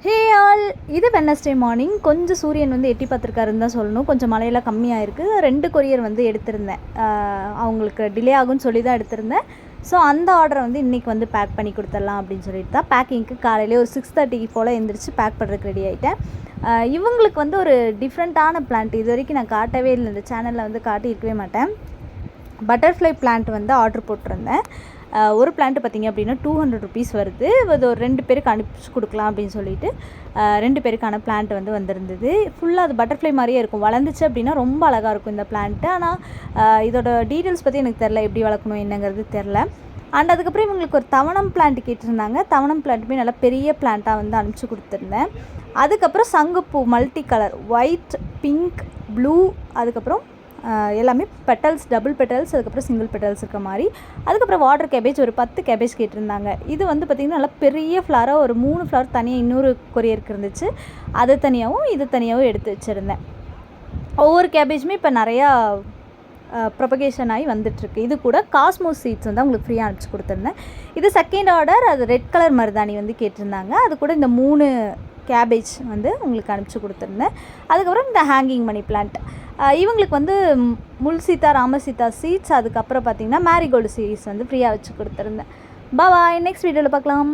Hey all, இது Wednesday morning. கொஞ்சம் சூரியன் வந்து எட்டி பார்த்துருக்காருன்னு தான் சொல்லணும். கொஞ்சம் மழையெல்லாம் கம்மியாக இருக்குது. 2 கொரியர் வந்து எடுத்திருந்தேன். அவங்களுக்கு டிலே ஆகும்னு சொல்லி தான் எடுத்திருந்தேன். ஸோ அந்த ஆர்டரை வந்து இன்றைக்கி வந்து பேக் பண்ணி கொடுத்துடலாம் அப்படின்னு சொல்லிட்டு தான் பேக்கிங்க்கு காலையிலே ஒரு 6:30 போல் எழுந்திரிச்சு பேக் பண்ணுறதுக்கு ரெடி ஆகிட்டேன். இவங்களுக்கு வந்து ஒரு டிஃப்ரெண்ட்டான பிளான்ட் இது வரைக்கும் நான் காட்டவே இல்லை, இந்த சேனலில் வந்து காட்டியிருக்கவே மாட்டேன். பட்டர்ஃப்ளை பிளான்ட் வந்து ஆர்டர் போட்டிருந்தேன். ஒரு பிளான்ட்டு பார்த்திங்க அப்படின்னா 200 ருபீஸ் வருது. அது ஒரு 2 பேருக்கு அனுப்பிச்சு கொடுக்கலாம் அப்படின்னு சொல்லிட்டு 2 பேருக்கான பிளான்ட் வந்து வந்திருந்தது. ஃபுல்லாக அது பட்டர்ஃப்ளை மாதிரியே இருக்கும். வளர்ந்துச்சு அப்படின்னா ரொம்ப அழகாக இருக்கும் இந்த பிளான்ட்டு. ஆனால் இதோட டீட்டெயில்ஸ் பற்றி எனக்கு தெரில, எப்படி வளர்க்கணும் என்னங்கிறது தெரில. அண்ட் அதுக்கப்புறம் இவங்களுக்கு ஒரு தவணம் பிளான்ட் கேட்டிருந்தாங்க. தவணம் பிளான்ட்டுமே நல்லா பெரிய பிளான்ட்டாக வந்து அனுப்பிச்சி கொடுத்துருந்தேன். அதுக்கப்புறம் சங்குப்பூ multi colour white, pink, blue, அதுக்கப்புறம் எல்லாமே பெட்டல்ஸ், டபுள் பெட்டல்ஸ், அதுக்கப்புறம் சிங்கிள் பெட்டல்ஸ் இருக்க மாதிரி. அதுக்கப்புறம் வாட்டர் கேபேஜ் ஒரு 10 கேபேஜ் கேட்டிருந்தாங்க. இது வந்து பார்த்திங்கன்னா நல்லா பெரிய ஃப்ளாராக ஒரு 3 ஃப்ளவர் தனியாக இன்னொரு கொரியருக்கு இருந்துச்சு. அது தனியாகவும் இது தனியாகவும் எடுத்து வச்சுருந்தேன். ஒவ்வொரு கேபேஜுமே இப்போ நிறையா ப்ரொபகேஷன் ஆகி வந்துட்டுருக்கு. இது கூட காஸ்மோஸ் சீட்ஸ் வந்து அவங்களுக்கு ஃப்ரீயாக அனுப்பிச்சி கொடுத்துருந்தேன். இது செகண்ட் ஆர்டர். அது ரெட் கலர் மருதாணி வந்து கேட்டிருந்தாங்க. அது கூட இந்த 3 கேபேஜ் வந்து உங்களுக்கு அனுப்பிச்சி கொடுத்துருந்தேன். அதுக்கப்புறம் இந்த ஹேங்கிங் மணி பிளான்ட், இவங்களுக்கு வந்து முள் சீதா, ராமசீதா சீட்ஸ், அதுக்கப்புறம் பார்த்திங்கன்னா மேரிகோல்டு சீட்ஸ் வந்து ஃப்ரீயாக வச்சு கொடுத்துருந்தேன். பாய், நெக்ஸ்ட் வீடியோவில் பார்க்கலாம்.